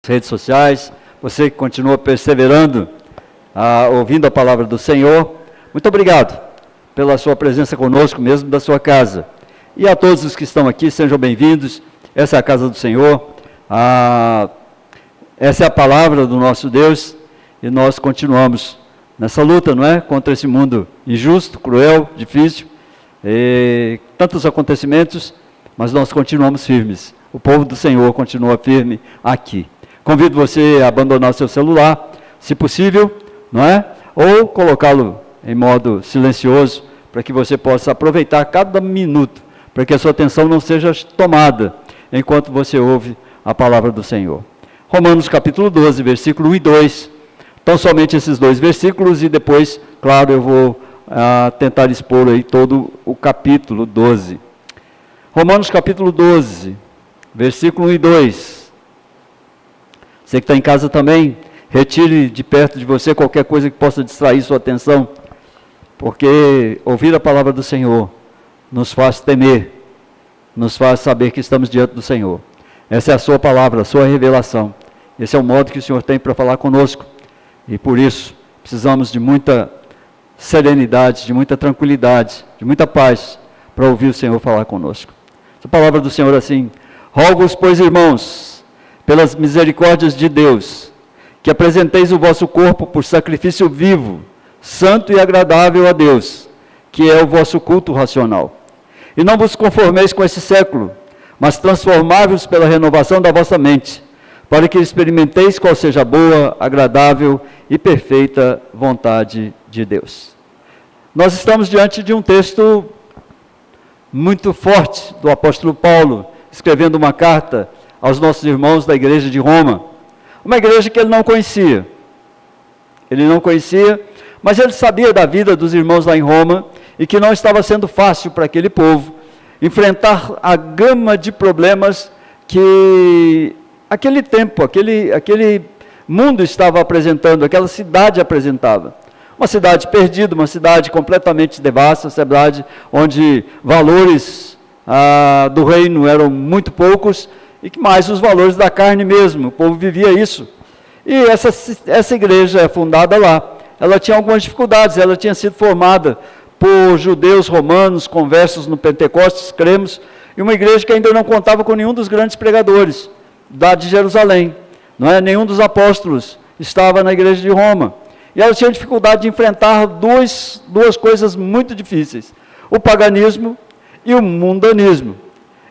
redes sociais, você que continua perseverando, ouvindo a palavra do Senhor, muito obrigado pela sua presença conosco, mesmo da sua casa. E a todos os que estão aqui, sejam bem-vindos. Essa é a casa do Senhor, essa é a palavra do nosso Deus, e nós continuamos nessa luta, não é? Contra esse mundo injusto, cruel, difícil, e tantos acontecimentos, mas nós continuamos firmes. O povo do Senhor continua firme aqui. Convido você a abandonar o seu celular, se possível, não é? Ou colocá-lo em modo silencioso, para que você possa aproveitar cada minuto, para que a sua atenção não seja tomada, enquanto você ouve a palavra do Senhor. Romanos capítulo 12, versículo 1 e 2. Então, somente esses dois versículos, e depois, claro, eu vou tentar expor aí todo o capítulo 12. Romanos capítulo 12, versículo 1 e 2. Você que está em casa também, retire de perto de você qualquer coisa que possa distrair sua atenção, porque ouvir a palavra do Senhor nos faz temer, nos faz saber que estamos diante do Senhor. Essa é a sua palavra, a sua revelação. Esse é o modo que o Senhor tem para falar conosco, e por isso precisamos de muita serenidade, de muita tranquilidade, de muita paz, para ouvir o Senhor falar conosco. A palavra do Senhor assim: rogo-os, pois, irmãos, pelas misericórdias de Deus, que apresenteis o vosso corpo por sacrifício vivo, santo e agradável a Deus, que é o vosso culto racional. E não vos conformeis com esse século, mas transformai-vos pela renovação da vossa mente, para que experimenteis qual seja a boa, agradável e perfeita vontade de Deus. Nós estamos diante de um texto muito forte do apóstolo Paulo, escrevendo uma carta aos nossos irmãos da igreja de Roma, uma igreja que ele não conhecia, mas ele sabia da vida dos irmãos lá em Roma, e que não estava sendo fácil para aquele povo enfrentar a gama de problemas que aquele tempo, aquele mundo estava apresentando, aquela cidade apresentava. Uma cidade perdida, uma cidade completamente devassa, uma cidade onde valores do reino eram muito poucos, e que mais os valores da carne mesmo, o povo vivia isso. E essa igreja é fundada lá. Ela tinha algumas dificuldades, ela tinha sido formada por judeus romanos, conversos no Pentecostes, cremos, e uma igreja que ainda não contava com nenhum dos grandes pregadores de Jerusalém, não é? Nenhum dos apóstolos estava na igreja de Roma, e ela tinha dificuldade de enfrentar duas coisas muito difíceis: o paganismo e o mundanismo.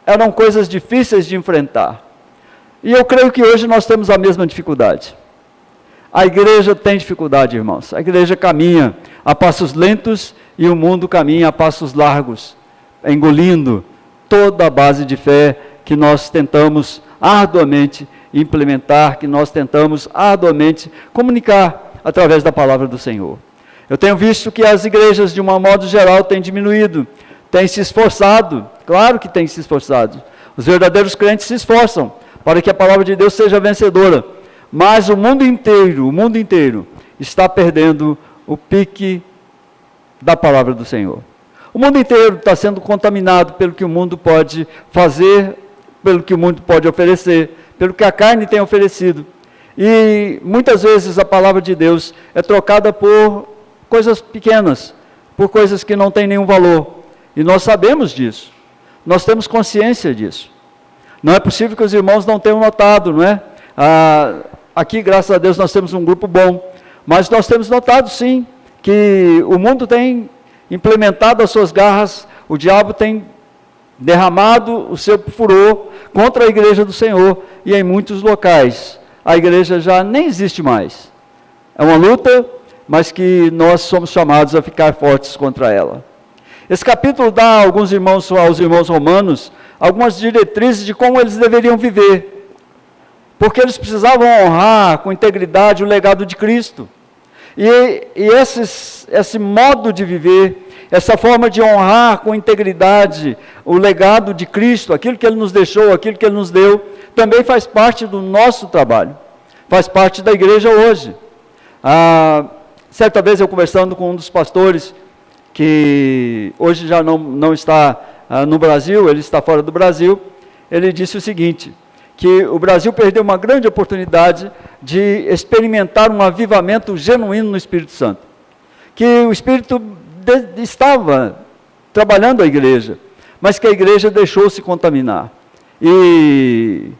Eram coisas difíceis de enfrentar, e eu creio que hoje nós temos a mesma dificuldade. A igreja tem dificuldade, irmãos. A igreja caminha a passos lentos, e o mundo caminha a passos largos, engolindo toda a base de fé que nós tentamos arduamente implementar, que nós tentamos arduamente comunicar através da palavra do Senhor. Eu tenho visto que as igrejas, de um modo geral, têm diminuído, têm se esforçado, claro que têm se esforçado. Os verdadeiros crentes se esforçam para que a palavra de Deus seja vencedora, mas o mundo inteiro está perdendo o pique da palavra do Senhor. O mundo inteiro está sendo contaminado pelo que o mundo pode fazer, pelo que o mundo pode oferecer, pelo que a carne tem oferecido. E muitas vezes a palavra de Deus é trocada por coisas pequenas, por coisas que não têm nenhum valor. E nós sabemos disso, nós temos consciência disso. Não é possível que os irmãos não tenham notado, não é? Aqui, graças a Deus, nós temos um grupo bom, mas nós temos notado sim, que o mundo tem implementado as suas garras, o diabo tem derramado o seu furor contra a igreja do Senhor, e em muitos locais a igreja já nem existe mais. É uma luta, mas que nós somos chamados a ficar fortes contra ela. Esse capítulo dá aos irmãos romanos algumas diretrizes de como eles deveriam viver, porque eles precisavam honrar com integridade o legado de Cristo. E esse modo de viver, essa forma de honrar com integridade o legado de Cristo, aquilo que Ele nos deixou, aquilo que Ele nos deu, também faz parte do nosso trabalho, faz parte da igreja hoje. Certa vez eu conversando com um dos pastores, que hoje já não está no Brasil, ele está fora do Brasil, ele disse o seguinte, que o Brasil perdeu uma grande oportunidade de experimentar um avivamento genuíno no Espírito Santo. Que o Espírito estava trabalhando a igreja, mas que a igreja deixou se contaminar. E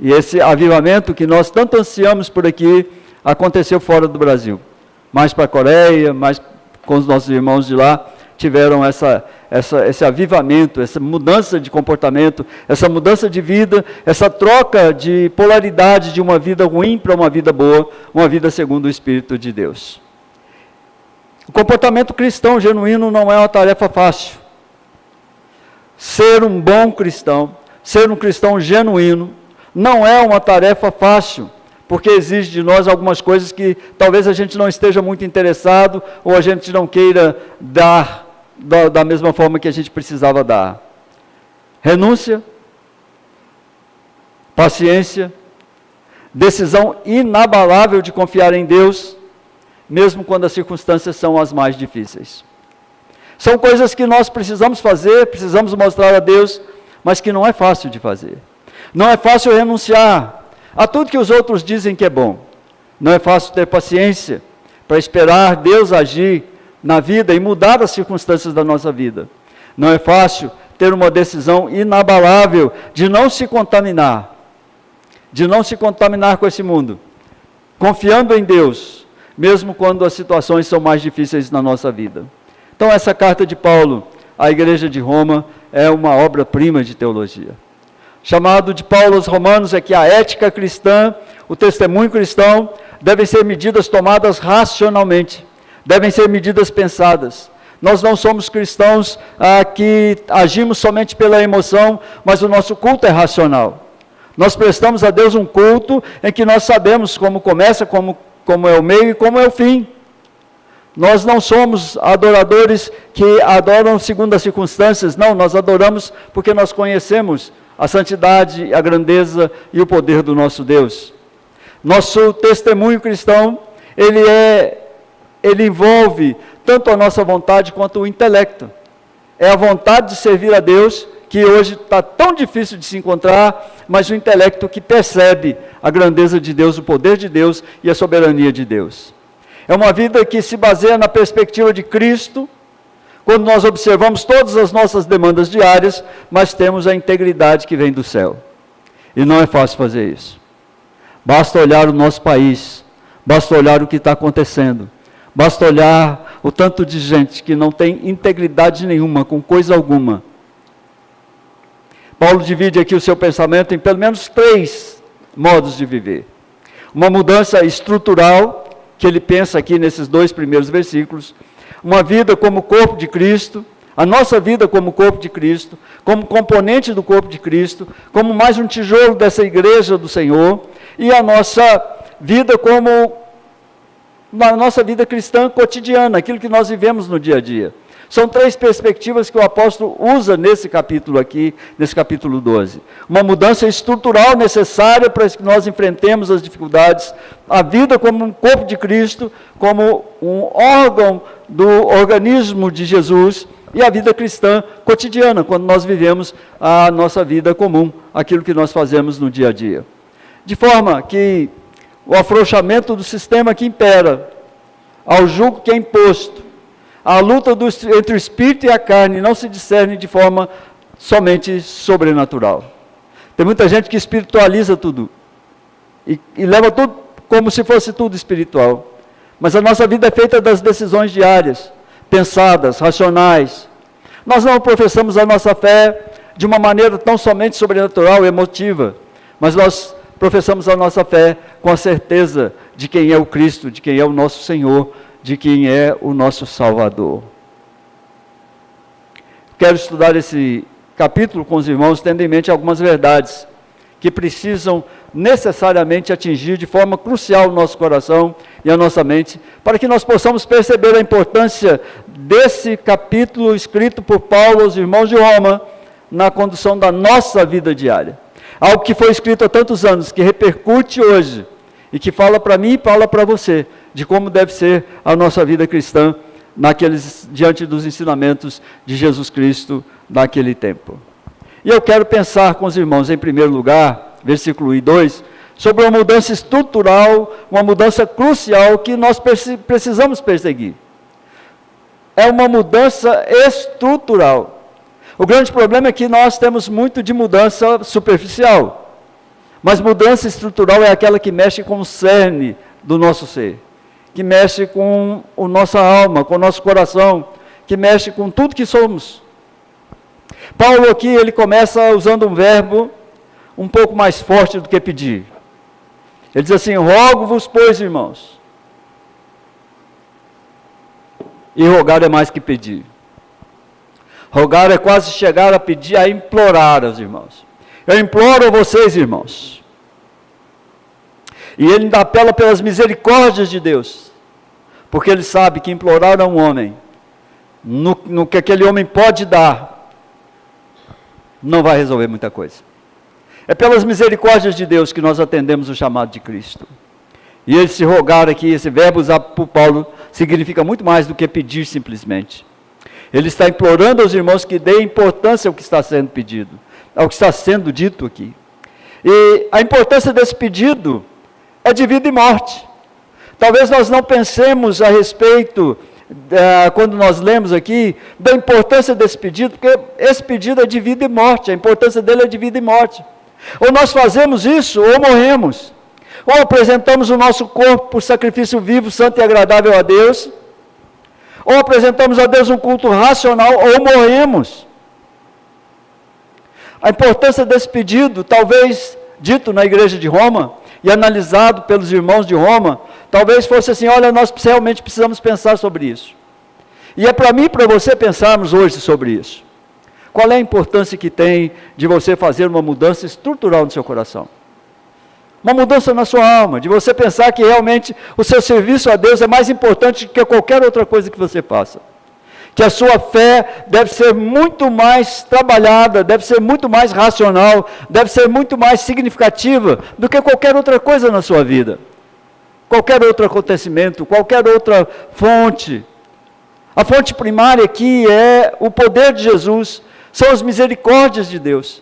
esse avivamento que nós tanto ansiamos por aqui, aconteceu fora do Brasil. Mais para a Coreia, mais com os nossos irmãos de lá, tiveram esse avivamento, essa mudança de comportamento, essa mudança de vida, essa troca de polaridade de uma vida ruim para uma vida boa, uma vida segundo o Espírito de Deus. O comportamento cristão genuíno não é uma tarefa fácil. Ser um bom cristão, ser um cristão genuíno, não é uma tarefa fácil, porque exige de nós algumas coisas que talvez a gente não esteja muito interessado, ou a gente não queira dar da mesma forma que a gente precisava dar. Renúncia, paciência, decisão inabalável de confiar em Deus, mesmo quando as circunstâncias são as mais difíceis. São coisas que nós precisamos fazer, precisamos mostrar a Deus, mas que não é fácil de fazer. Não é fácil renunciar a tudo que os outros dizem que é bom. Não é fácil ter paciência para esperar Deus agir na vida e mudar as circunstâncias da nossa vida. Não é fácil ter uma decisão inabalável de não se contaminar com esse mundo, confiando em Deus, mesmo quando as situações são mais difíceis na nossa vida. Então essa carta de Paulo à igreja de Roma é uma obra-prima de teologia. Chamado de Paulo aos Romanos é que a ética cristã, o testemunho cristão, devem ser medidas tomadas racionalmente, devem ser medidas pensadas. Nós não somos cristãos que agimos somente pela emoção, mas o nosso culto é racional. Nós prestamos a Deus um culto em que nós sabemos como começa, como é o meio e como é o fim. Nós não somos adoradores que adoram segundo as circunstâncias, não, nós adoramos porque nós conhecemos a santidade, a grandeza e o poder do nosso Deus. Nosso testemunho cristão, ele envolve tanto a nossa vontade quanto o intelecto. É a vontade de servir a Deus, que hoje está tão difícil de se encontrar, mas o intelecto que percebe a grandeza de Deus, o poder de Deus e a soberania de Deus. É uma vida que se baseia na perspectiva de Cristo, quando nós observamos todas as nossas demandas diárias, mas temos a integridade que vem do céu. E não é fácil fazer isso. Basta olhar o nosso país, basta olhar o que está acontecendo, basta olhar o tanto de gente que não tem integridade nenhuma, com coisa alguma. Paulo divide aqui o seu pensamento em pelo menos 3 modos de viver. Uma mudança estrutural, que ele pensa aqui nesses 2 primeiros versículos, uma vida como corpo de Cristo, a nossa vida como corpo de Cristo, como componente do corpo de Cristo, como mais um tijolo dessa igreja do Senhor, e a nossa vida como na nossa vida cristã cotidiana, aquilo que nós vivemos no dia a dia. São 3 perspectivas que o apóstolo usa nesse capítulo aqui, nesse capítulo 12. Uma mudança estrutural necessária para que nós enfrentemos as dificuldades, a vida como um corpo de Cristo, como um órgão do organismo de Jesus, e a vida cristã cotidiana, quando nós vivemos a nossa vida comum, aquilo que nós fazemos no dia a dia. De forma que o afrouxamento do sistema que impera, ao jugo que é imposto, a luta entre o espírito e a carne não se discerne de forma somente sobrenatural. Tem muita gente que espiritualiza tudo e leva tudo como se fosse tudo espiritual. Mas a nossa vida é feita das decisões diárias, pensadas, racionais. Nós não professamos a nossa fé de uma maneira tão somente sobrenatural, emotiva, mas nós professamos a nossa fé com a certeza de quem é o Cristo, de quem é o nosso Senhor, de quem é o nosso Salvador. Quero estudar esse capítulo com os irmãos, tendo em mente algumas verdades que precisam necessariamente atingir de forma crucial o nosso coração e a nossa mente, para que nós possamos perceber a importância desse capítulo escrito por Paulo aos irmãos de Roma, na condução da nossa vida diária. Algo que foi escrito há tantos anos, que repercute hoje, e que fala para mim e fala para você, de como deve ser a nossa vida cristã diante dos ensinamentos de Jesus Cristo naquele tempo. E eu quero pensar com os irmãos, em primeiro lugar, versículo 1 e 2, sobre uma mudança estrutural, uma mudança crucial que nós precisamos perseguir. É uma mudança estrutural. O grande problema é que nós temos muito de mudança superficial. Mas mudança estrutural é aquela que mexe com o cerne do nosso ser, que mexe com a nossa alma, com o nosso coração, que mexe com tudo que somos. Paulo aqui, ele começa usando um verbo um pouco mais forte do que pedir. Ele diz assim: rogo-vos, pois, irmãos. E rogar é mais que pedir. Rogar é quase chegar a pedir, a implorar aos irmãos. Eu imploro a vocês, irmãos. E ele ainda apela pelas misericórdias de Deus, porque ele sabe que implorar a um homem, no que aquele homem pode dar, não vai resolver muita coisa. É pelas misericórdias de Deus que nós atendemos o chamado de Cristo. E esse rogar aqui, esse verbo usado por Paulo, significa muito mais do que pedir simplesmente. Ele está implorando aos irmãos que deem importância ao que está sendo pedido, ao que está sendo dito aqui. E a importância desse pedido é de vida e morte. Talvez nós não pensemos a respeito, quando nós lemos aqui, da importância desse pedido, porque esse pedido é de vida e morte, a importância dele é de vida e morte. Ou nós fazemos isso, ou morremos. Ou apresentamos o nosso corpo por sacrifício vivo, santo e agradável a Deus, ou apresentamos a Deus um culto racional, ou morremos. A importância desse pedido, talvez dito na igreja de Roma, e analisado pelos irmãos de Roma, talvez fosse assim: olha, nós realmente precisamos pensar sobre isso. E é para mim e para você pensarmos hoje sobre isso. Qual é a importância que tem de você fazer uma mudança estrutural no seu coração? Uma mudança na sua alma, de você pensar que realmente o seu serviço a Deus é mais importante que qualquer outra coisa que você faça. Que a sua fé deve ser muito mais trabalhada, deve ser muito mais racional, deve ser muito mais significativa do que qualquer outra coisa na sua vida. Qualquer outro acontecimento, qualquer outra fonte. A fonte primária aqui é o poder de Jesus, são as misericórdias de Deus.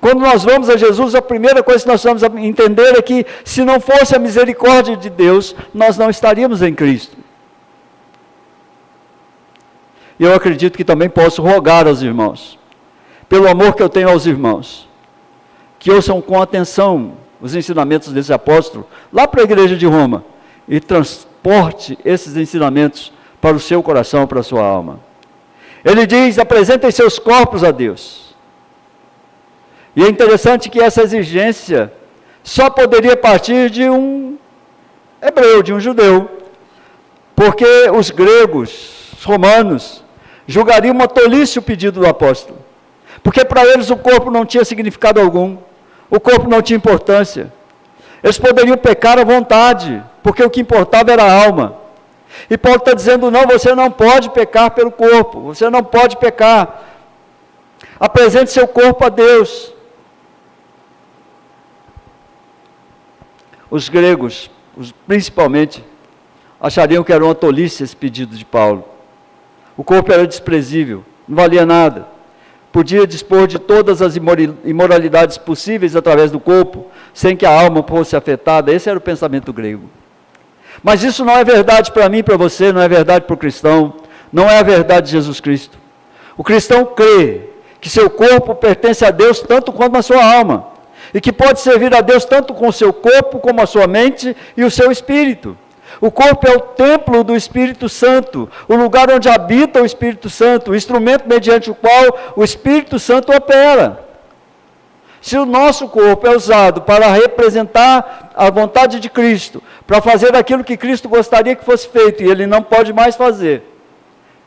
Quando nós vamos a Jesus, a primeira coisa que nós vamos entender é que, se não fosse a misericórdia de Deus, nós não estaríamos em Cristo. E eu acredito que também posso rogar aos irmãos, pelo amor que eu tenho aos irmãos, que ouçam com atenção os ensinamentos desse apóstolo, lá para a igreja de Roma, e transporte esses ensinamentos para o seu coração, para a sua alma. Ele diz: apresentem seus corpos a Deus. E é interessante que essa exigência só poderia partir de um hebreu, de um judeu, porque os gregos, os romanos, julgariam uma tolice o pedido do apóstolo, porque para eles o corpo não tinha significado algum, o corpo não tinha importância, eles poderiam pecar à vontade, porque o que importava era a alma. E Paulo está dizendo: não, você não pode pecar pelo corpo, você não pode pecar, apresente seu corpo a Deus. Os gregos, principalmente, achariam que era uma tolice esse pedido de Paulo. O corpo era desprezível, não valia nada. Podia dispor de todas as imoralidades possíveis através do corpo, sem que a alma fosse afetada. Esse era o pensamento grego. Mas isso não é verdade para mim e para você, não é verdade para o cristão, não é a verdade de Jesus Cristo. O cristão crê que seu corpo pertence a Deus tanto quanto a sua alma, e que pode servir a Deus tanto com o seu corpo, como a sua mente e o seu espírito. O corpo é o templo do Espírito Santo, o lugar onde habita o Espírito Santo, o instrumento mediante o qual o Espírito Santo opera. Se o nosso corpo é usado para representar a vontade de Cristo, para fazer aquilo que Cristo gostaria que fosse feito, e Ele não pode mais fazer,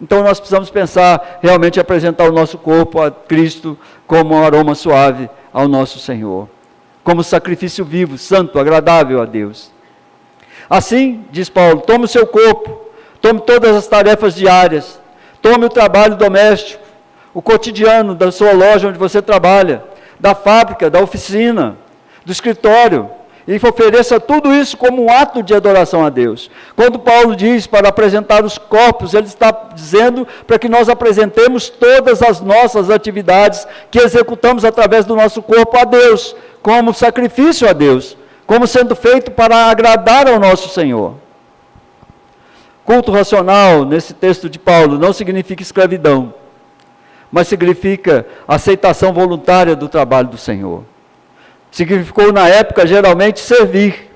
então nós precisamos pensar realmente em apresentar o nosso corpo a Cristo como um aroma suave ao nosso Senhor, como sacrifício vivo, santo, agradável a Deus. Assim, diz Paulo, tome o seu corpo, tome todas as tarefas diárias, tome o trabalho doméstico, o cotidiano da sua loja onde você trabalha, da fábrica, da oficina, do escritório, e ofereça tudo isso como um ato de adoração a Deus. Quando Paulo diz para apresentar os corpos, ele está dizendo para que nós apresentemos todas as nossas atividades que executamos através do nosso corpo a Deus, como sacrifício a Deus, como sendo feito para agradar ao nosso Senhor. Culto racional, nesse texto de Paulo, não significa escravidão, mas significa aceitação voluntária do trabalho do Senhor. Significou na época geralmente servir,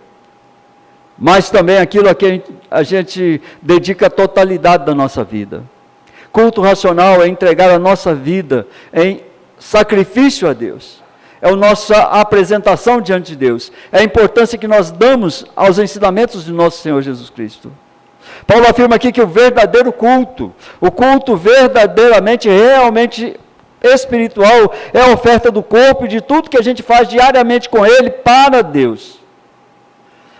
mas também aquilo a que a gente dedica a totalidade da nossa vida. Culto racional é entregar a nossa vida em sacrifício a Deus. É a nossa apresentação diante de Deus. É a importância que nós damos aos ensinamentos de nosso Senhor Jesus Cristo. Paulo afirma aqui que o verdadeiro culto, o culto verdadeiramente, realmente espiritual, é a oferta do corpo e de tudo que a gente faz diariamente com Ele para Deus.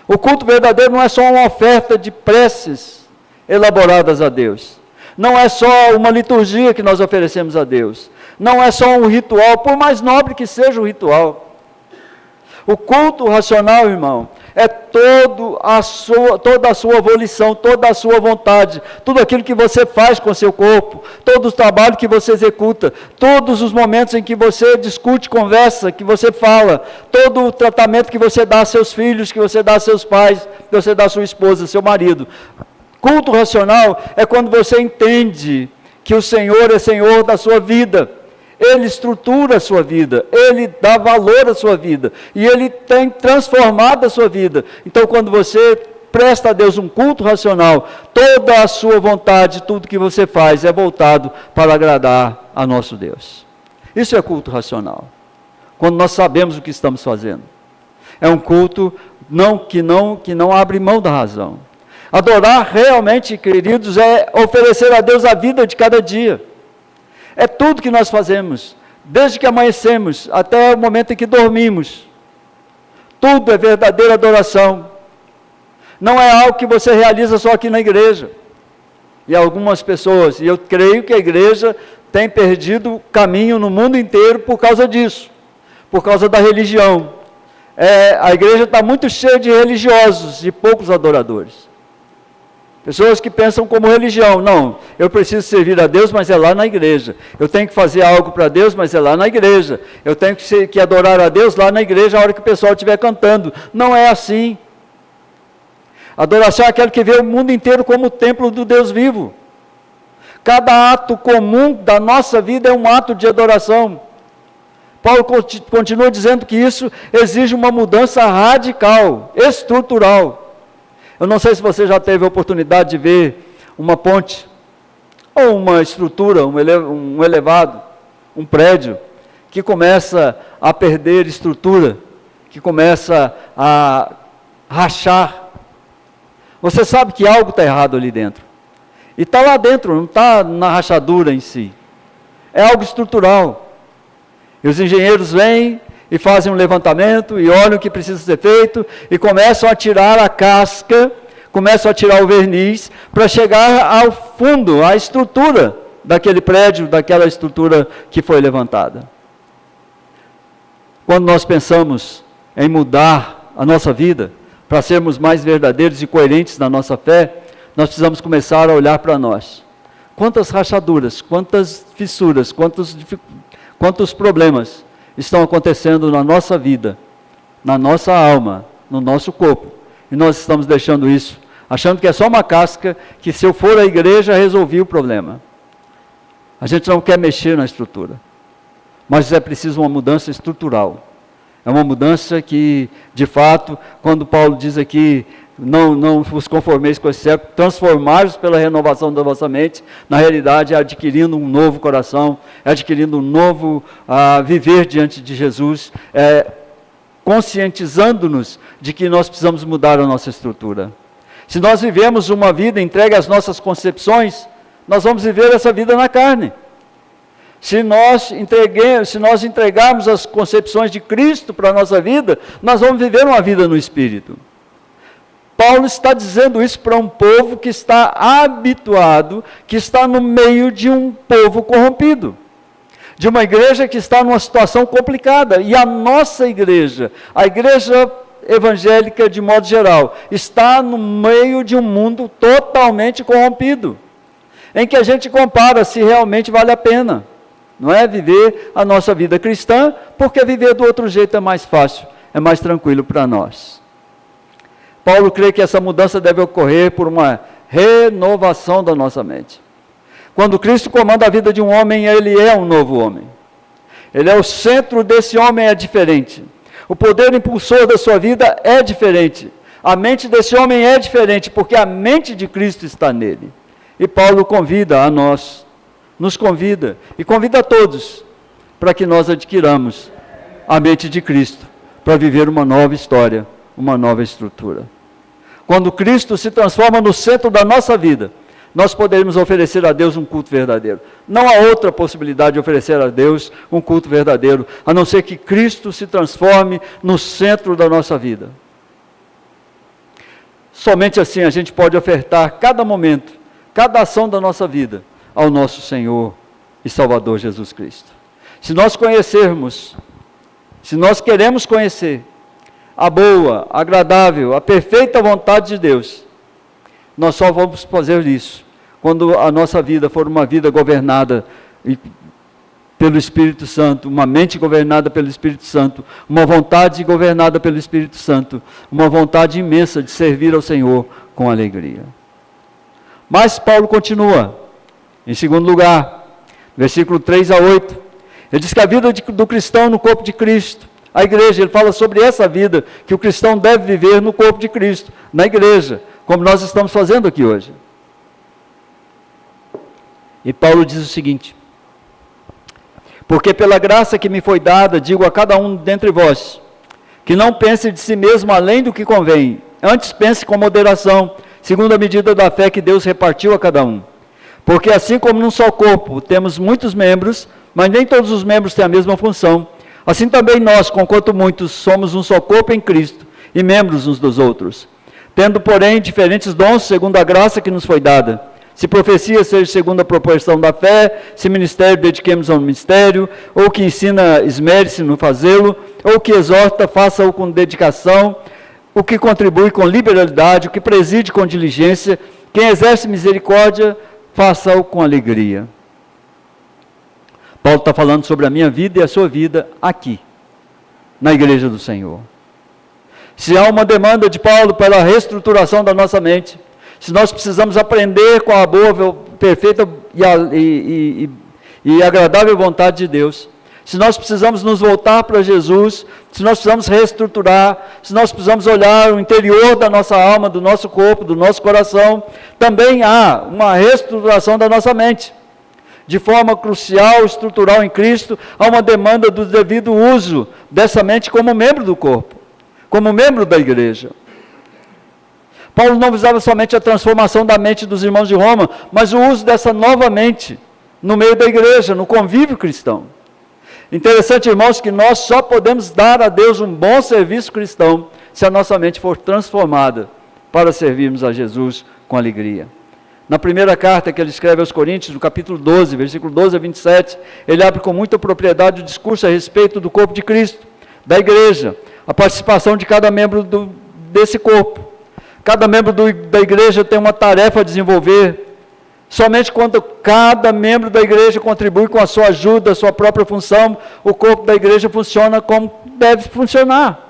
O culto verdadeiro não é só uma oferta de preces elaboradas a Deus. Não é só uma liturgia que nós oferecemos a Deus. Não é só um ritual, por mais nobre que seja o ritual. O culto racional, irmão, é toda a sua volição, toda a sua vontade, tudo aquilo que você faz com o seu corpo, todo o trabalho que você executa, todos os momentos em que você discute, conversa, que você fala, todo o tratamento que você dá a seus filhos, que você dá a seus pais, que você dá a sua esposa, seu marido. Culto racional é quando você entende que o Senhor é Senhor da sua vida. Ele estrutura a sua vida, Ele dá valor à sua vida, e Ele tem transformado a sua vida. Então, quando você presta a Deus um culto racional, toda a sua vontade, tudo que você faz é voltado para agradar a nosso Deus. Isso é culto racional, quando nós sabemos o que estamos fazendo. É um culto que não abre mão da razão. Adorar realmente, queridos, é oferecer a Deus a vida de cada dia. É tudo que nós fazemos, desde que amanhecemos até o momento em que dormimos. Tudo é verdadeira adoração. Não é algo que você realiza só aqui na igreja. E algumas pessoas, e eu creio que a igreja tem perdido o caminho no mundo inteiro por causa disso, por causa da religião. A igreja está muito cheia de religiosos e poucos adoradores. Pessoas que pensam como religião. Não, eu preciso servir a Deus, mas é lá na igreja. Eu tenho que fazer algo para Deus, mas é lá na igreja. Eu tenho que adorar a Deus lá na igreja, a hora que o pessoal estiver cantando. Não é assim. Adoração é aquele que vê o mundo inteiro como o templo do Deus vivo. Cada ato comum da nossa vida é um ato de adoração. Paulo continua dizendo que isso exige uma mudança radical, estrutural. Eu não sei se você já teve a oportunidade de ver uma ponte, ou uma estrutura, um elevado, um prédio, que começa a perder estrutura, que começa a rachar. Você sabe que algo está errado ali dentro. E está lá dentro, não está na rachadura em si. É algo estrutural. E os engenheiros vêm e fazem um levantamento, e olham o que precisa ser feito, e começam a tirar a casca, começam a tirar o verniz, para chegar ao fundo, à estrutura daquele prédio, daquela estrutura que foi levantada. Quando nós pensamos em mudar a nossa vida, para sermos mais verdadeiros e coerentes na nossa fé, nós precisamos começar a olhar para nós. Quantas rachaduras, quantas fissuras, quantos problemas estão acontecendo na nossa vida, na nossa alma, no nosso corpo, e nós estamos deixando isso, achando que é só uma casca, que se eu for à igreja, resolvi o problema. A gente não quer mexer na estrutura, mas é preciso uma mudança estrutural. É uma mudança que, de fato, quando Paulo diz aqui, não vos conformeis com esse século, transformar-vos pela renovação da vossa mente, na realidade é adquirindo um novo coração, é adquirindo um novo viver diante de Jesus, conscientizando-nos de que nós precisamos mudar a nossa estrutura. Se nós vivemos uma vida entregue às nossas concepções, nós vamos viver essa vida na carne. Se nós entregarmos as concepções de Cristo para a nossa vida, nós vamos viver uma vida no Espírito. Paulo está dizendo isso para um povo que está habituado, que está no meio de um povo corrompido, de uma igreja que está numa situação complicada. E a nossa igreja, a igreja evangélica de modo geral está no meio de um mundo totalmente corrompido, em que a gente compara se realmente vale a pena, não é, viver a nossa vida cristã, porque viver do outro jeito é mais fácil, é mais tranquilo para nós. Paulo crê que essa mudança deve ocorrer por uma renovação da nossa mente. Quando Cristo comanda a vida de um homem, ele é um novo homem. Ele é o centro desse homem, é diferente. O poder impulsor da sua vida é diferente. A mente desse homem é diferente, porque a mente de Cristo está nele. E Paulo convida a nós, nos convida, e convida a todos, para que nós adquiramos a mente de Cristo, para viver uma nova história, uma nova estrutura. Quando Cristo se transforma no centro da nossa vida, nós poderemos oferecer a Deus um culto verdadeiro. Não há outra possibilidade de oferecer a Deus um culto verdadeiro, a não ser que Cristo se transforme no centro da nossa vida. Somente assim a gente pode ofertar cada momento, cada ação da nossa vida ao nosso Senhor e Salvador Jesus Cristo. Se nós conhecermos, se nós queremos conhecer a boa, agradável, a perfeita vontade de Deus, nós só vamos fazer isso quando a nossa vida for uma vida governada pelo Espírito Santo, uma mente governada pelo Espírito Santo, uma vontade governada pelo Espírito Santo, uma vontade imensa de servir ao Senhor com alegria. Mas Paulo continua, em segundo lugar, versículo 3 a 8, ele diz que a vida do cristão no corpo de Cristo, a igreja, ele fala sobre essa vida que o cristão deve viver no corpo de Cristo, na igreja, como nós estamos fazendo aqui hoje. E Paulo diz o seguinte: porque pela graça que me foi dada, digo a cada um dentre vós, que não pense de si mesmo além do que convém, antes pense com moderação, segundo a medida da fé que Deus repartiu a cada um. Porque assim como num só corpo temos muitos membros, mas nem todos os membros têm a mesma função, assim também nós, conquanto muitos, somos um só corpo em Cristo, e membros uns dos outros. Tendo, porém, diferentes dons, segundo a graça que nos foi dada. Se profecia, seja segundo a proporção da fé, se ministério, dediquemos ao ministério, ou que ensina, esmere-se no fazê-lo, ou que exorta, faça-o com dedicação, o que contribui com liberalidade, o que preside com diligência, quem exerce misericórdia, faça-o com alegria. Paulo está falando sobre a minha vida e a sua vida aqui, na igreja do Senhor. Se há uma demanda de Paulo pela reestruturação da nossa mente, se nós precisamos aprender com a boa, perfeita e agradável vontade de Deus, se nós precisamos nos voltar para Jesus, se nós precisamos reestruturar, se nós precisamos olhar o interior da nossa alma, do nosso corpo, do nosso coração, também há uma reestruturação da nossa mente. De forma crucial, estrutural em Cristo, há uma demanda do devido uso dessa mente como membro do corpo, como membro da igreja. Paulo não visava somente a transformação da mente dos irmãos de Roma, mas o uso dessa nova mente no meio da igreja, no convívio cristão. Interessante, irmãos, que nós só podemos dar a Deus um bom serviço cristão se a nossa mente for transformada para servirmos a Jesus com alegria. Na primeira carta que ele escreve aos Coríntios, no capítulo 12, versículo 12 a 27, ele abre com muita propriedade o discurso a respeito do corpo de Cristo, da igreja, a participação de cada membro desse corpo. Cada membro da igreja tem uma tarefa a desenvolver. Somente quando cada membro da igreja contribui com a sua ajuda, a sua própria função, o corpo da igreja funciona como deve funcionar.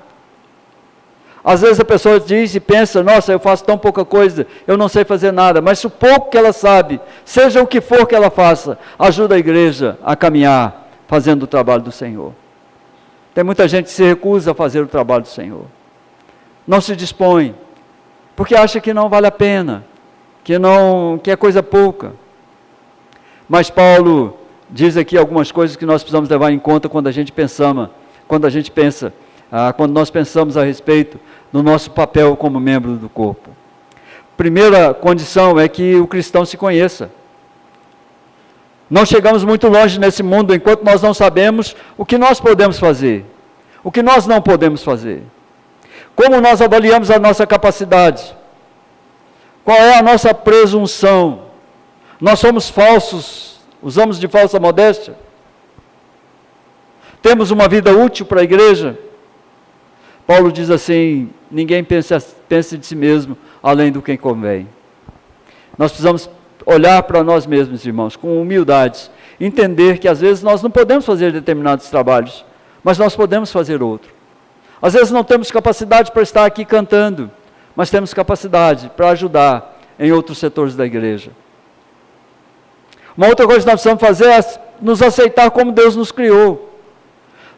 Às vezes a pessoa diz e pensa, nossa, eu faço tão pouca coisa, eu não sei fazer nada, mas o pouco que ela sabe, seja o que for que ela faça, ajuda a igreja a caminhar, fazendo o trabalho do Senhor. Tem muita gente que se recusa a fazer o trabalho do Senhor. Não se dispõe, porque acha que não vale a pena, que é coisa pouca. Mas Paulo diz aqui algumas coisas que nós precisamos levar em conta quando nós pensamos a respeito do nosso papel como membro do corpo. Primeira condição é que o cristão se conheça. Não chegamos muito longe nesse mundo enquanto nós não sabemos o que nós podemos fazer, o que nós não podemos fazer. Como nós avaliamos a nossa capacidade? Qual é a nossa presunção? Nós somos falsos, usamos de falsa modéstia? Temos uma vida útil para a igreja? Paulo diz assim: ninguém pense de si mesmo além do que convém. Nós precisamos olhar para nós mesmos, irmãos, com humildade, entender que às vezes nós não podemos fazer determinados trabalhos, mas nós podemos fazer outro. Às vezes não temos capacidade para estar aqui cantando, mas temos capacidade para ajudar em outros setores da igreja. Uma outra coisa que nós precisamos fazer é nos aceitar como Deus nos criou.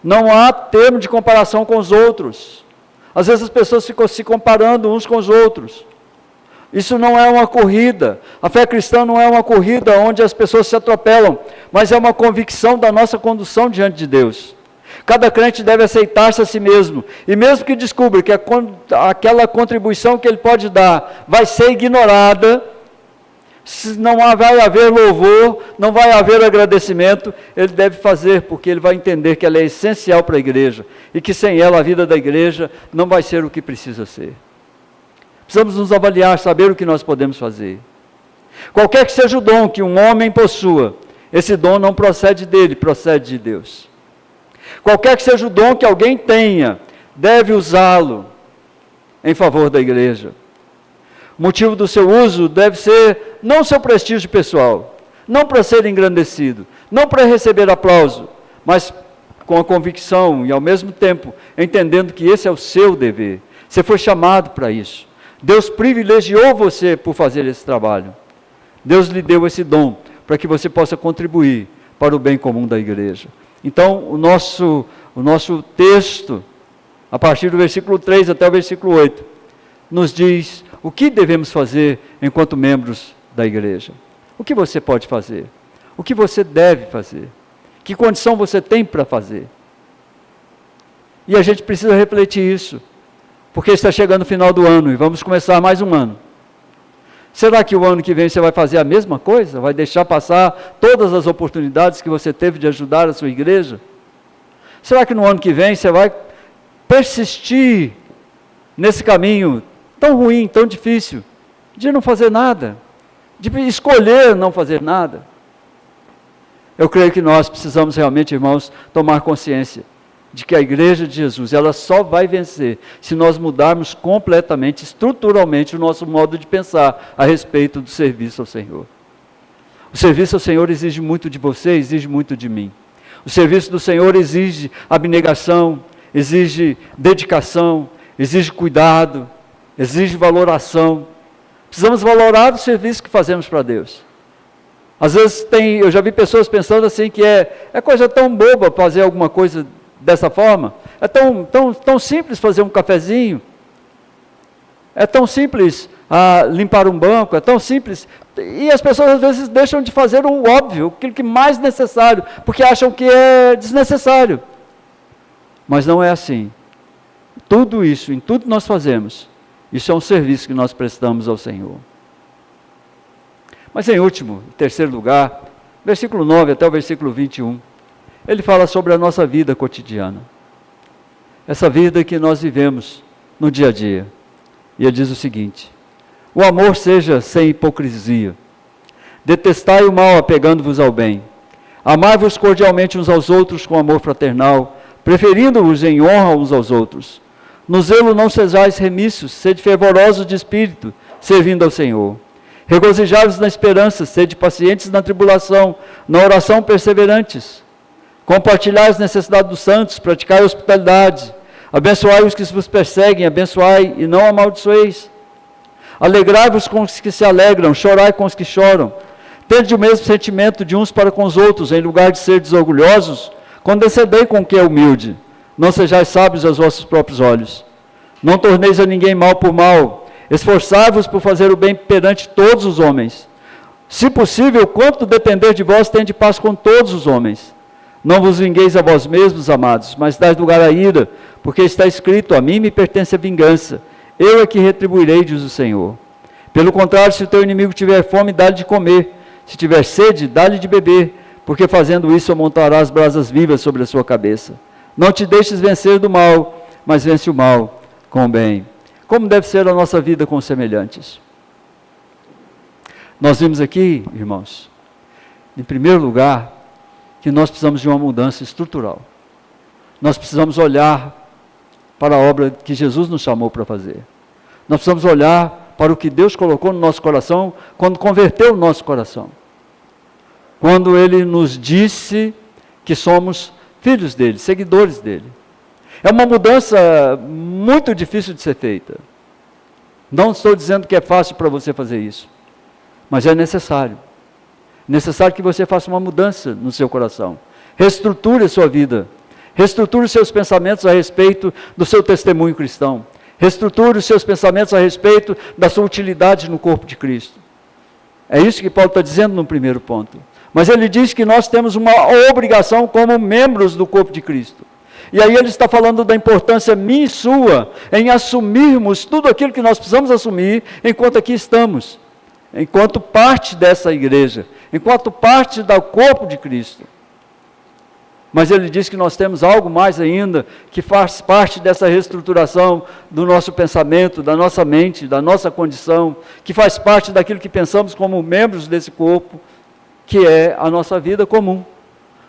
Não há termo de comparação com os outros. Às vezes as pessoas ficam se comparando uns com os outros. Isso não é uma corrida. A fé cristã não é uma corrida onde as pessoas se atropelam, mas é uma convicção da nossa condução diante de Deus. Cada crente deve aceitar-se a si mesmo, e mesmo que descubra que aquela contribuição que ele pode dar vai ser ignorada, se não vai haver louvor, não vai haver agradecimento, ele deve fazer, porque ele vai entender que ela é essencial para a igreja, e que sem ela a vida da igreja não vai ser o que precisa ser. Precisamos nos avaliar, saber o que nós podemos fazer. Qualquer que seja o dom que um homem possua, esse dom não procede dele, procede de Deus. Qualquer que seja o dom que alguém tenha, deve usá-lo em favor da igreja. O motivo do seu uso deve ser não o seu prestígio pessoal, não para ser engrandecido, não para receber aplauso, mas com a convicção e ao mesmo tempo entendendo que esse é o seu dever. Você foi chamado para isso. Deus privilegiou você por fazer esse trabalho. Deus lhe deu esse dom para que você possa contribuir para o bem comum da igreja. Então, o nosso texto, a partir do versículo 3 até o versículo 8, nos diz o que devemos fazer enquanto membros da igreja. O que você pode fazer? O que você deve fazer? Que condição você tem para fazer? E a gente precisa refletir isso, porque está chegando o final do ano e vamos começar mais um ano. Será que o ano que vem você vai fazer a mesma coisa? Vai deixar passar todas as oportunidades que você teve de ajudar a sua igreja? Será que no ano que vem você vai persistir nesse caminho tão ruim, tão difícil, de não fazer nada, de escolher não fazer nada? Eu creio que nós precisamos realmente, irmãos, tomar consciência de que a igreja de Jesus, ela só vai vencer se nós mudarmos completamente, estruturalmente, o nosso modo de pensar a respeito do serviço ao Senhor. O serviço ao Senhor exige muito de você, exige muito de mim. O serviço do Senhor exige abnegação, exige dedicação, exige cuidado, exige valoração. Precisamos valorar o serviço que fazemos para Deus. Às vezes eu já vi pessoas pensando assim que é coisa tão boba fazer alguma coisa dessa forma, é tão simples fazer um cafezinho, é tão simples limpar um banco, é tão simples, e as pessoas às vezes deixam de fazer o óbvio, aquilo que é mais necessário, porque acham que é desnecessário, mas não é assim. Tudo isso, em tudo que nós fazemos, isso é um serviço que nós prestamos ao Senhor. Mas em último, em terceiro lugar, versículo 9 até o versículo 21, ele fala sobre a nossa vida cotidiana. Essa vida que nós vivemos no dia a dia. E ele diz o seguinte: o amor seja sem hipocrisia. Detestai o mal apegando-vos ao bem. Amai-vos cordialmente uns aos outros com amor fraternal, preferindo-vos em honra uns aos outros. No zelo não sejais remissos, sede fervorosos de espírito, servindo ao Senhor. Regozijai-vos na esperança, sede pacientes na tribulação, na oração perseverantes. Compartilhai as necessidades dos santos, praticai a hospitalidade, abençoai os que vos perseguem, abençoai e não amaldiçoeis. Alegrai-vos com os que se alegram, chorai com os que choram. Tende o mesmo sentimento de uns para com os outros, em lugar de serdes orgulhosos, condescendei com o que é humilde. Não sejais sábios aos vossos próprios olhos. Não torneis a ninguém mal por mal. Esforçai-vos por fazer o bem perante todos os homens. Se possível, quanto depender de vós, tende paz com todos os homens. Não vos vingueis a vós mesmos, amados, mas dai lugar à ira, porque está escrito: a mim me pertence a vingança, eu é que retribuirei, diz o Senhor. Pelo contrário, se o teu inimigo tiver fome, dá-lhe de comer, se tiver sede, dá-lhe de beber, porque fazendo isso amontoarás brasas vivas sobre a sua cabeça. Não te deixes vencer do mal, mas vence o mal com o bem. Como deve ser a nossa vida com os semelhantes? Nós vimos aqui, irmãos, em primeiro lugar, que nós precisamos de uma mudança estrutural. Nós precisamos olhar para a obra que Jesus nos chamou para fazer. Nós precisamos olhar para o que Deus colocou no nosso coração, quando converteu o nosso coração. Quando Ele nos disse que somos filhos dEle, seguidores dEle. É uma mudança muito difícil de ser feita. Não estou dizendo que é fácil para você fazer isso, mas é necessário. Necessário que você faça uma mudança no seu coração. Reestruture a sua vida. Reestruture os seus pensamentos a respeito do seu testemunho cristão. Reestruture os seus pensamentos a respeito da sua utilidade no corpo de Cristo. É isso que Paulo está dizendo no primeiro ponto. Mas ele diz que nós temos uma obrigação como membros do corpo de Cristo. E aí ele está falando da importância minha e sua em assumirmos tudo aquilo que nós precisamos assumir enquanto aqui estamos. Enquanto parte dessa igreja. Enquanto parte do corpo de Cristo. Mas ele diz que nós temos algo mais ainda, que faz parte dessa reestruturação do nosso pensamento, da nossa mente, da nossa condição, que faz parte daquilo que pensamos como membros desse corpo, que é a nossa vida comum,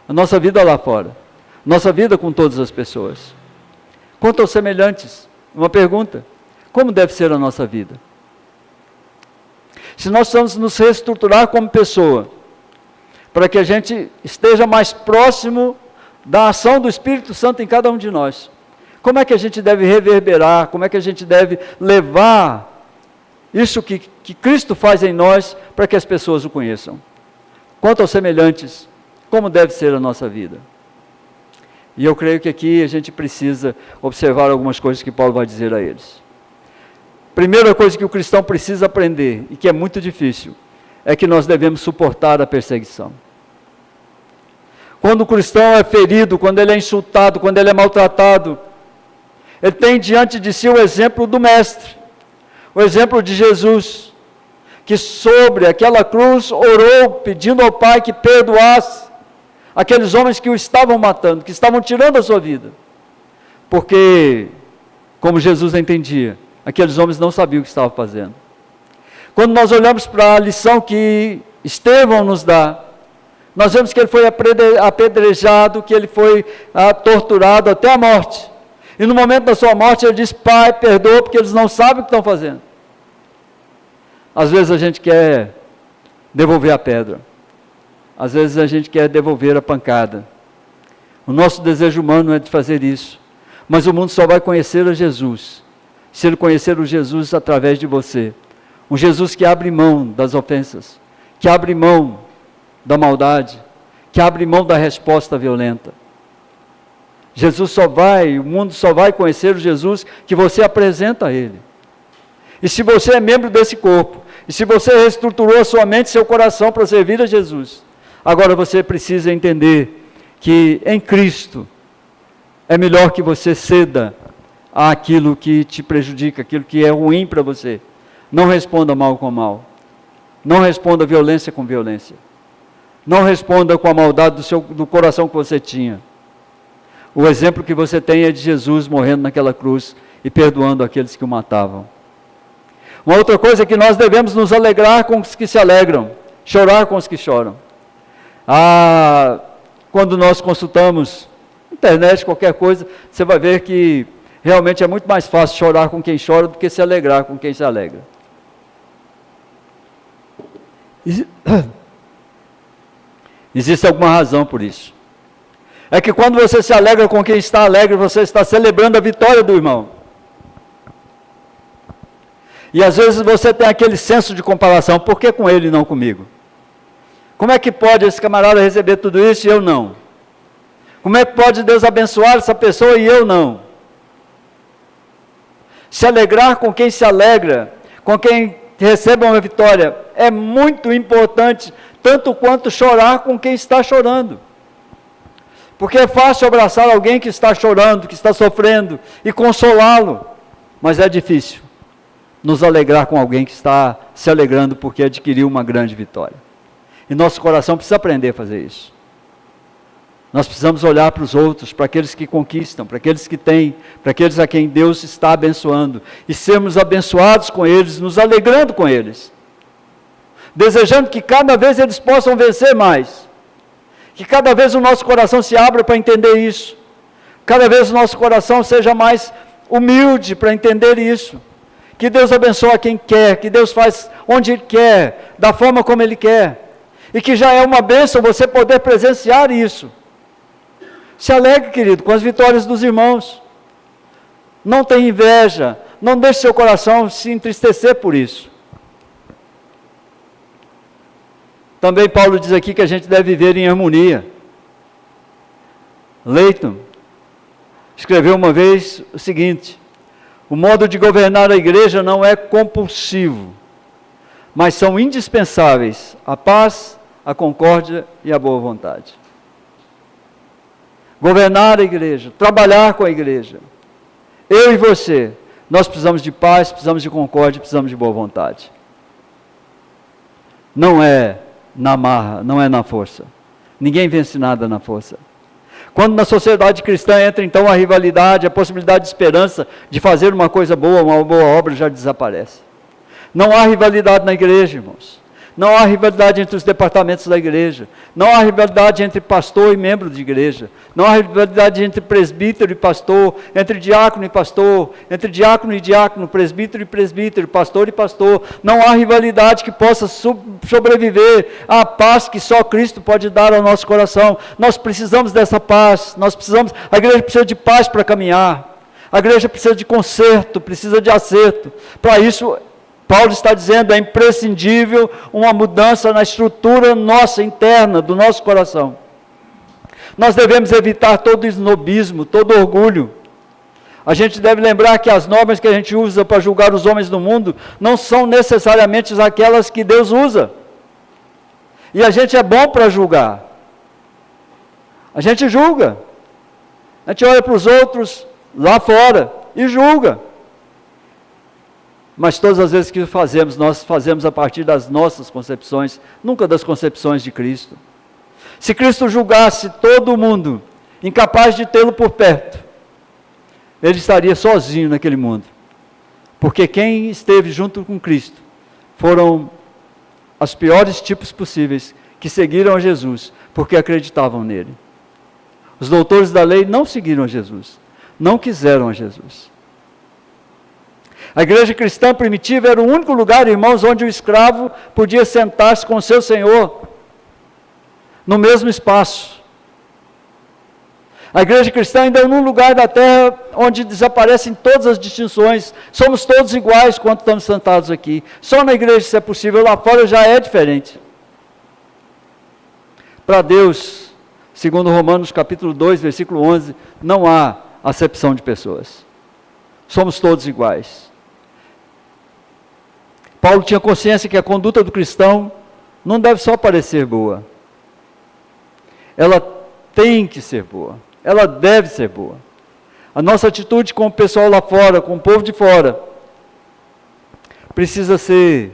a nossa vida lá fora, nossa vida com todas as pessoas. Quanto aos semelhantes, uma pergunta: como deve ser a nossa vida? Se nós precisamos nos reestruturar como pessoa, para que a gente esteja mais próximo da ação do Espírito Santo em cada um de nós. Como é que a gente deve reverberar, como é que a gente deve levar isso que Cristo faz em nós para que as pessoas o conheçam? Quanto aos semelhantes, como deve ser a nossa vida? E eu creio que aqui a gente precisa observar algumas coisas que Paulo vai dizer a eles. Primeira coisa que o cristão precisa aprender, e que é muito difícil, é que nós devemos suportar a perseguição. Quando o cristão é ferido, quando ele é insultado, quando ele é maltratado, ele tem diante de si o exemplo do Mestre, o exemplo de Jesus, que sobre aquela cruz orou pedindo ao Pai que perdoasse aqueles homens que o estavam matando, que estavam tirando a sua vida. Porque, como Jesus entendia, aqueles homens não sabiam o que estavam fazendo. Quando nós olhamos para a lição que Estevão nos dá, nós vemos que ele foi apedrejado, que ele foi torturado até a morte. E no momento da sua morte ele diz: Pai, perdoa, porque eles não sabem o que estão fazendo. Às vezes a gente quer devolver a pedra. Às vezes a gente quer devolver a pancada. O nosso desejo humano é de fazer isso. Mas o mundo só vai conhecer a Jesus se ele conhecer o Jesus através de você. Um Jesus que abre mão das ofensas, que abre mão da maldade, que abre mão da resposta violenta. O mundo só vai conhecer o Jesus que você apresenta a ele. E se você é membro desse corpo, e se você reestruturou a sua mente e seu coração para servir a Jesus, agora você precisa entender que em Cristo é melhor que você ceda àquilo que te prejudica, aquilo que é ruim para você. Não responda mal com mal. Não responda violência com violência. Não responda com a maldade do coração que você tinha. O exemplo que você tem é de Jesus morrendo naquela cruz e perdoando aqueles que o matavam. Uma outra coisa é que nós devemos nos alegrar com os que se alegram, chorar com os que choram. Quando nós consultamos internet, qualquer coisa, você vai ver que realmente é muito mais fácil chorar com quem chora do que se alegrar com quem se alegra. Existe alguma razão por isso. É que quando você se alegra com quem está alegre, você está celebrando a vitória do irmão. E às vezes você tem aquele senso de comparação: por que com ele e não comigo? Como é que pode esse camarada receber tudo isso e eu não? Como é que pode Deus abençoar essa pessoa e eu não? Se alegrar com quem se alegra, com quem recebe uma vitória, é muito importante, tanto quanto chorar com quem está chorando. Porque é fácil abraçar alguém que está chorando, que está sofrendo, e consolá-lo, mas é difícil nos alegrar com alguém que está se alegrando porque adquiriu uma grande vitória. E nosso coração precisa aprender a fazer isso. Nós precisamos olhar para os outros, para aqueles que conquistam, para aqueles que têm, para aqueles a quem Deus está abençoando, e sermos abençoados com eles, nos alegrando com eles, desejando que cada vez eles possam vencer mais, que cada vez o nosso coração se abra para entender isso, cada vez o nosso coração seja mais humilde para entender isso. Que Deus abençoa quem quer, que Deus faz onde Ele quer, da forma como Ele quer. E que já é uma bênção você poder presenciar isso. Se alegre, querido, com as vitórias dos irmãos. Não tenha inveja, não deixe seu coração se entristecer por isso. Também Paulo diz aqui que a gente deve viver em harmonia. Leighton escreveu uma vez o seguinte: o modo de governar a igreja não é compulsivo, mas são indispensáveis a paz, a concórdia e a boa vontade. Governar a igreja, trabalhar com a igreja, eu e você, nós precisamos de paz, precisamos de concórdia, precisamos de boa vontade. Não é na marra, não é na força. Ninguém vence nada na força. Quando na sociedade cristã entra então a rivalidade, a possibilidade de esperança de fazer uma coisa boa, uma boa obra já desaparece. Não há rivalidade na igreja, irmãos. Não há rivalidade entre os departamentos da igreja. Não há rivalidade entre pastor e membro de igreja. Não há rivalidade entre presbítero e pastor, entre diácono e pastor, entre diácono e diácono, presbítero e presbítero, pastor e pastor. Não há rivalidade que possa sobreviver à paz que só Cristo pode dar ao nosso coração. Nós precisamos dessa paz. A igreja precisa de paz para caminhar. A igreja precisa de conserto, precisa de acerto. Para isso, Paulo está dizendo, é imprescindível uma mudança na estrutura nossa, interna, do nosso coração. Nós devemos evitar todo esnobismo, todo orgulho. A gente deve lembrar que as normas que a gente usa para julgar os homens do mundo não são necessariamente aquelas que Deus usa. E a gente é bom para julgar. A gente julga. A gente olha para os outros lá fora e julga. Mas todas as vezes que fazemos, nós fazemos a partir das nossas concepções, nunca das concepções de Cristo. Se Cristo julgasse todo mundo, incapaz de tê-lo por perto, Ele estaria sozinho naquele mundo. Porque quem esteve junto com Cristo foram os piores tipos possíveis, que seguiram a Jesus, porque acreditavam nele. Os doutores da lei não seguiram a Jesus, não quiseram a Jesus. A igreja cristã primitiva era o único lugar, irmãos, onde o escravo podia sentar-se com o seu senhor, no mesmo espaço. A igreja cristã ainda é um lugar da terra onde desaparecem todas as distinções, somos todos iguais quando estamos sentados aqui. Só na igreja isso é possível, lá fora já é diferente. Para Deus, segundo Romanos capítulo 2, versículo 11, não há acepção de pessoas. Somos todos iguais. Paulo tinha consciência que a conduta do cristão não deve só parecer boa. Ela tem que ser boa. Ela deve ser boa. A nossa atitude com o pessoal lá fora, com o povo de fora, precisa ser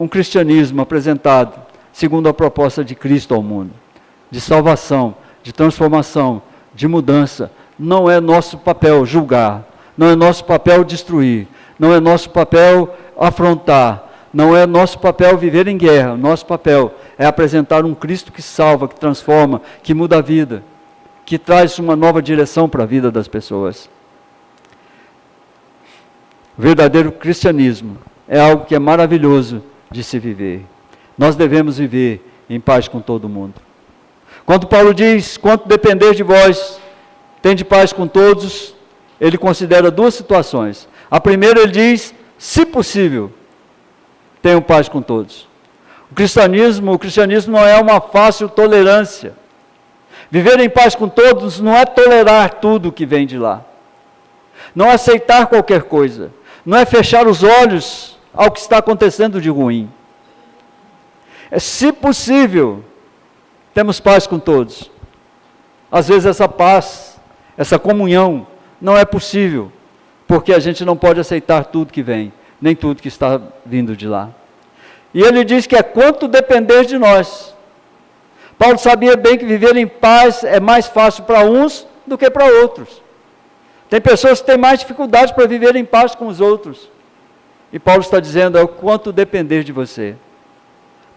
um cristianismo apresentado segundo a proposta de Cristo ao mundo. De salvação, de transformação, de mudança. Não é nosso papel julgar. Não é nosso papel destruir. Não é nosso papel afrontar, não é nosso papel viver em guerra, nosso papel é apresentar um Cristo que salva, que transforma, que muda a vida, que traz uma nova direção para a vida das pessoas. O verdadeiro cristianismo é algo que é maravilhoso de se viver. Nós devemos viver em paz com todo mundo. Quando Paulo diz, quanto depender de vós, tende paz com todos, ele considera duas situações. A primeira ele diz, se possível, tenham paz com todos. O cristianismo não é uma fácil tolerância. Viver em paz com todos não é tolerar tudo que vem de lá. Não é aceitar qualquer coisa. Não é fechar os olhos ao que está acontecendo de ruim. É, se possível, temos paz com todos. Às vezes essa paz, essa comunhão, não é possível, porque a gente não pode aceitar tudo que vem, nem tudo que está vindo de lá. E ele diz que é quanto depender de nós. Paulo sabia bem que viver em paz é mais fácil para uns do que para outros. Tem pessoas que têm mais dificuldade para viver em paz com os outros. E Paulo está dizendo, é o quanto depender de você.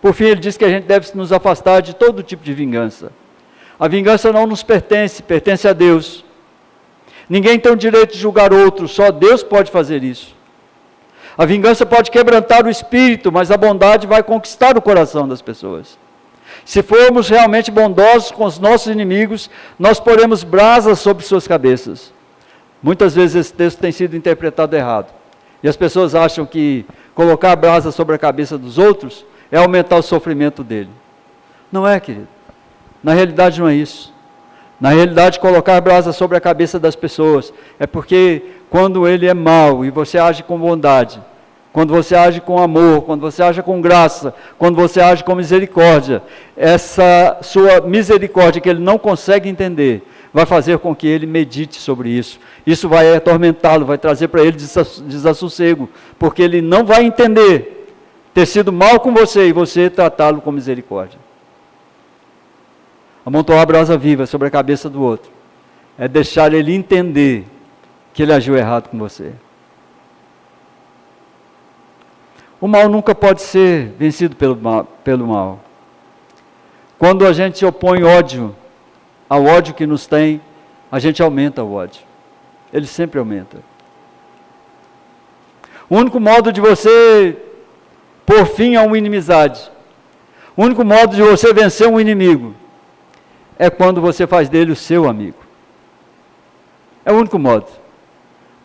Por fim, ele diz que a gente deve nos afastar de todo tipo de vingança. A vingança não nos pertence, pertence a Deus. Ninguém tem o direito de julgar outro, só Deus pode fazer isso. A vingança pode quebrantar o espírito, mas a bondade vai conquistar o coração das pessoas. Se formos realmente bondosos com os nossos inimigos, nós poremos brasas sobre suas cabeças. Muitas vezes esse texto tem sido interpretado errado. E as pessoas acham que colocar brasa sobre a cabeça dos outros é aumentar o sofrimento dele. Não é, querido. Na realidade não é isso. Na realidade, colocar brasa sobre a cabeça das pessoas é porque quando ele é mau e você age com bondade, quando você age com amor, quando você age com graça, quando você age com misericórdia, essa sua misericórdia que ele não consegue entender, vai fazer com que ele medite sobre isso. Isso vai atormentá-lo, vai trazer para ele desassossego, porque ele não vai entender ter sido mal com você e você tratá-lo com misericórdia. Amontoar a brasa viva sobre a cabeça do outro é deixar ele entender que ele agiu errado com você. O mal nunca pode ser vencido pelo mal. Quando a gente opõe ódio ao ódio que nos tem, a gente aumenta o ódio. Ele sempre aumenta. O único modo de você pôr fim a uma inimizade, o único modo de você vencer um inimigo, é quando você faz dele o seu amigo. É o único modo.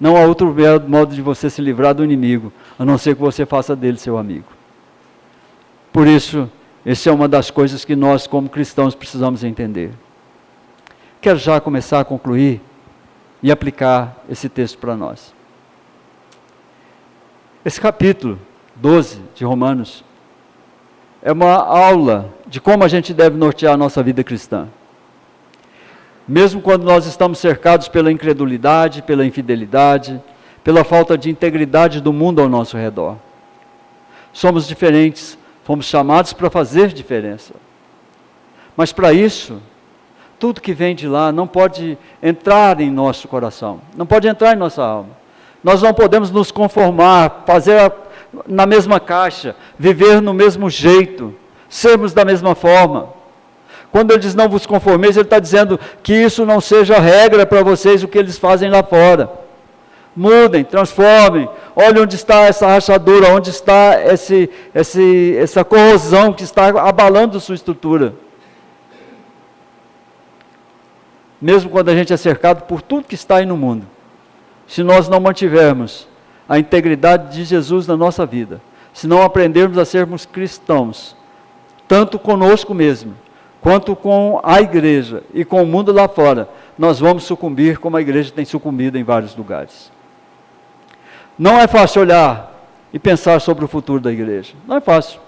Não há outro modo de você se livrar do inimigo, a não ser que você faça dele seu amigo. Por isso, essa é uma das coisas que nós, como cristãos, precisamos entender. Quero já começar a concluir e aplicar esse texto para nós. Esse capítulo 12 de Romanos é uma aula de como a gente deve nortear a nossa vida cristã. Mesmo quando nós estamos cercados pela incredulidade, pela infidelidade, pela falta de integridade do mundo ao nosso redor. Somos diferentes, fomos chamados para fazer diferença. Mas para isso, tudo que vem de lá não pode entrar em nosso coração, não pode entrar em nossa alma. Nós não podemos nos conformar, fazer na mesma caixa, viver no mesmo jeito, sermos da mesma forma. Quando ele diz não vos conformeis, ele está dizendo que isso não seja regra para vocês, o que eles fazem lá fora. Mudem, transformem, olhem onde está essa rachadura, onde está essa corrosão que está abalando sua estrutura. Mesmo quando a gente é cercado por tudo que está aí no mundo, se nós não mantivermos a integridade de Jesus na nossa vida, se não aprendermos a sermos cristãos, tanto conosco mesmo, quanto com a igreja e com o mundo lá fora, nós vamos sucumbir como a igreja tem sucumbido em vários lugares. Não é fácil olhar e pensar sobre o futuro da igreja. Não é fácil.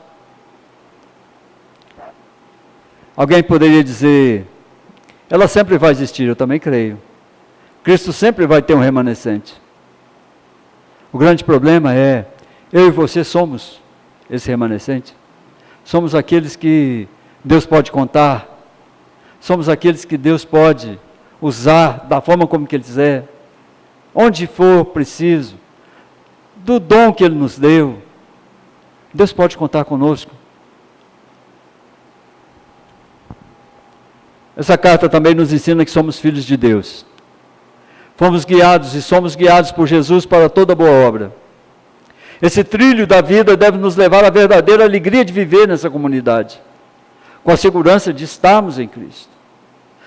Alguém poderia dizer, ela sempre vai existir, eu também creio. Cristo sempre vai ter um remanescente. O grande problema é, eu e você somos esse remanescente. Somos aqueles que Deus pode contar, somos aqueles que Deus pode usar da forma como que Ele quiser, onde for preciso, do dom que Ele nos deu, Deus pode contar conosco. Essa carta também nos ensina que somos filhos de Deus. Fomos guiados e somos guiados por Jesus para toda boa obra. Esse trilho da vida deve nos levar à verdadeira alegria de viver nessa comunidade, com a segurança de estarmos em Cristo.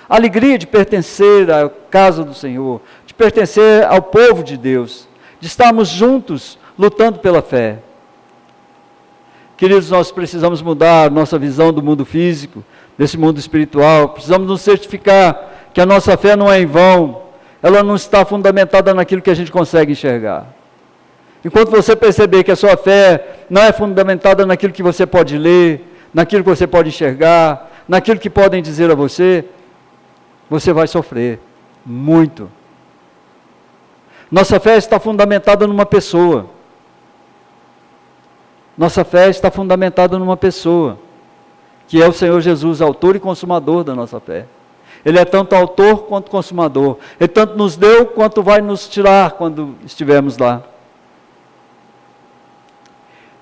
A alegria de pertencer à casa do Senhor, de pertencer ao povo de Deus, de estarmos juntos, lutando pela fé. Queridos, nós precisamos mudar nossa visão do mundo físico, desse mundo espiritual, precisamos nos certificar que a nossa fé não é em vão, ela não está fundamentada naquilo que a gente consegue enxergar. Enquanto você perceber que a sua fé não é fundamentada naquilo que você pode ler, naquilo que você pode enxergar, naquilo que podem dizer a você, você vai sofrer muito. Nossa fé está fundamentada numa pessoa. Nossa fé está fundamentada numa pessoa, que é o Senhor Jesus, autor e consumador da nossa fé. Ele é tanto autor quanto consumador. Ele tanto nos deu quanto vai nos tirar quando estivermos lá.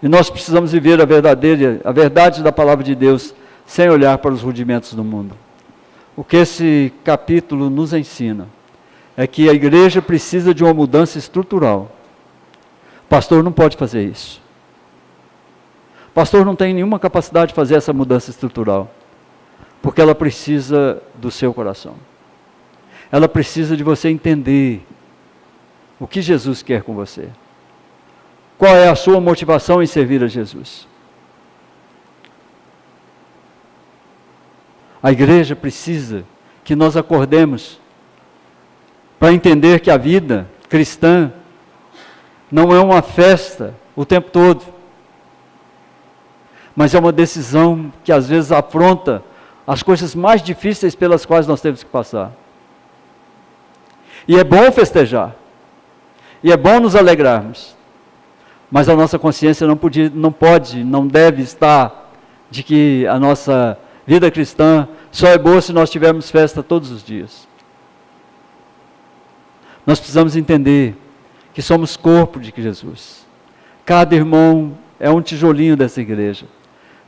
E nós precisamos viver a verdade da palavra de Deus, sem olhar para os rudimentos do mundo. O que esse capítulo nos ensina é que a igreja precisa de uma mudança estrutural. O pastor não pode fazer isso. O pastor não tem nenhuma capacidade de fazer essa mudança estrutural, porque ela precisa do seu coração. Ela precisa de você entender o que Jesus quer com você. Qual é a sua motivação em servir a Jesus? A igreja precisa que nós acordemos para entender que a vida cristã não é uma festa o tempo todo, mas é uma decisão que às vezes afronta as coisas mais difíceis pelas quais nós temos que passar. E é bom festejar, e é bom nos alegrarmos, mas a nossa consciência não deve estar de que a nossa vida cristã só é boa se nós tivermos festa todos os dias. Nós precisamos entender que somos corpo de Jesus. Cada irmão é um tijolinho dessa igreja.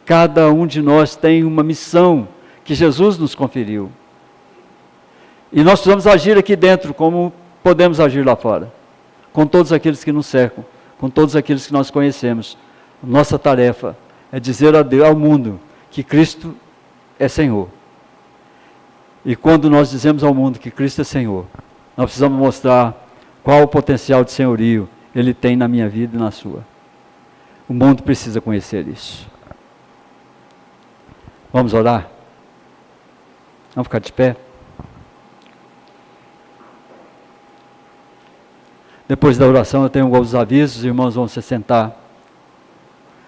Cada um de nós tem uma missão que Jesus nos conferiu. E nós precisamos agir aqui dentro como podemos agir lá fora. Com todos aqueles que nos cercam, com todos aqueles que nós conhecemos. Nossa tarefa é dizer ao mundo que Cristo é Senhor. E quando nós dizemos ao mundo que Cristo é Senhor, nós precisamos mostrar qual o potencial de senhorio Ele tem na minha vida e na sua. O mundo precisa conhecer isso. Vamos orar? Vamos ficar de pé? Depois da oração eu tenho alguns avisos, os irmãos vão se sentar.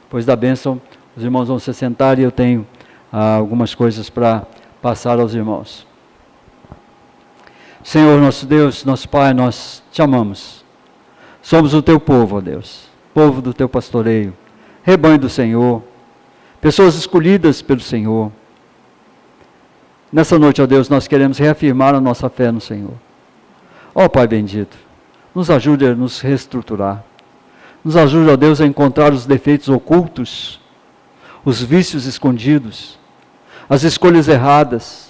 Depois da bênção, os irmãos vão se sentar e eu tenho algumas coisas para passar aos irmãos. Senhor, nosso Deus, nosso Pai, nós te amamos. Somos o teu povo, ó Deus, povo do teu pastoreio, rebanho do Senhor, pessoas escolhidas pelo Senhor. Nessa noite, ó Deus, nós queremos reafirmar a nossa fé no Senhor. Ó Pai bendito, nos ajude a nos reestruturar. Nos ajude, ó Deus, a encontrar os defeitos ocultos, os vícios escondidos, as escolhas erradas.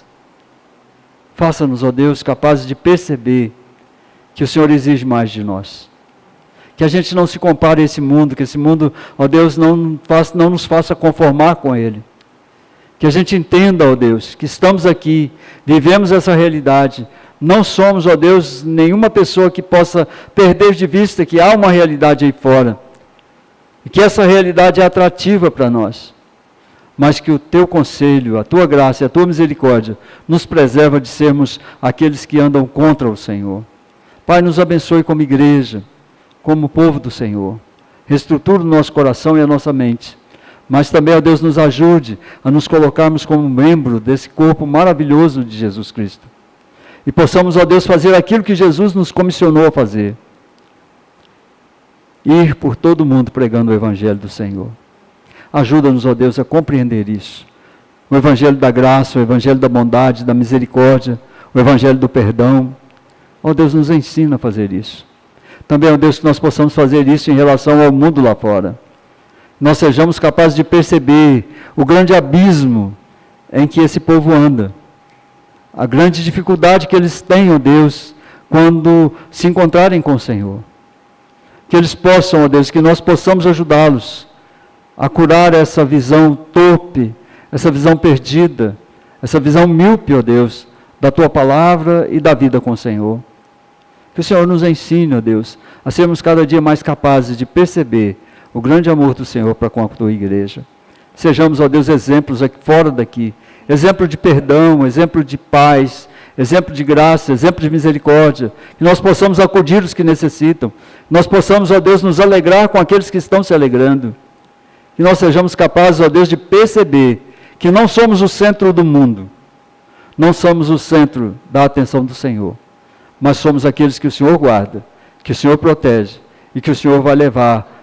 Faça-nos, ó Deus, capazes de perceber que o Senhor exige mais de nós. Que a gente não se compare a esse mundo, que esse mundo, ó Deus, não nos faça conformar com ele. Que a gente entenda, ó Deus, que estamos aqui, vivemos essa realidade. Não somos, ó Deus, nenhuma pessoa que possa perder de vista que há uma realidade aí fora. E que essa realidade é atrativa para nós. Mas que o teu conselho, a tua graça e a tua misericórdia nos preserva de sermos aqueles que andam contra o Senhor. Pai, nos abençoe como igreja, como povo do Senhor. Reestrutura o nosso coração e a nossa mente. Mas também, ó Deus, nos ajude a nos colocarmos como membro desse corpo maravilhoso de Jesus Cristo. E possamos, ó Deus, fazer aquilo que Jesus nos comissionou a fazer. Ir por todo o mundo pregando o Evangelho do Senhor. Ajuda-nos, ó Deus, a compreender isso. O Evangelho da graça, o Evangelho da bondade, da misericórdia, o Evangelho do perdão. Ó Deus, nos ensina a fazer isso. Também, ó Deus, que nós possamos fazer isso em relação ao mundo lá fora. Nós sejamos capazes de perceber o grande abismo em que esse povo anda. A grande dificuldade que eles têm, ó Deus, quando se encontrarem com o Senhor. Que eles possam, ó Deus, que nós possamos ajudá-los a curar essa visão torpe, essa visão perdida, essa visão míope, ó Deus, da Tua Palavra e da vida com o Senhor. Que o Senhor nos ensine, ó Deus, a sermos cada dia mais capazes de perceber o grande amor do Senhor para com a Tua Igreja. Sejamos, ó Deus, exemplos aqui, fora daqui, exemplo de perdão, exemplo de paz, exemplo de graça, exemplo de misericórdia, que nós possamos acudir os que necessitam, nós possamos, ó Deus, nos alegrar com aqueles que estão se alegrando. Que nós sejamos capazes, ó Deus, de perceber que não somos o centro do mundo, não somos o centro da atenção do Senhor, mas somos aqueles que o Senhor guarda, que o Senhor protege e que o Senhor vai levar,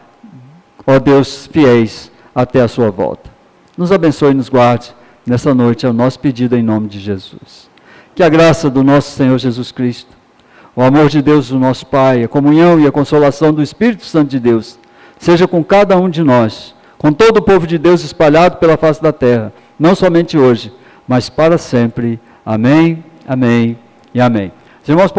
ó Deus, fiéis até a sua volta. Nos abençoe e nos guarde nessa noite, é o nosso pedido em nome de Jesus. Que a graça do nosso Senhor Jesus Cristo, o amor de Deus, o nosso Pai, a comunhão e a consolação do Espírito Santo de Deus, seja com cada um de nós, com todo o povo de Deus espalhado pela face da terra, não somente hoje, mas para sempre. Amém, amém e amém. Os irmãos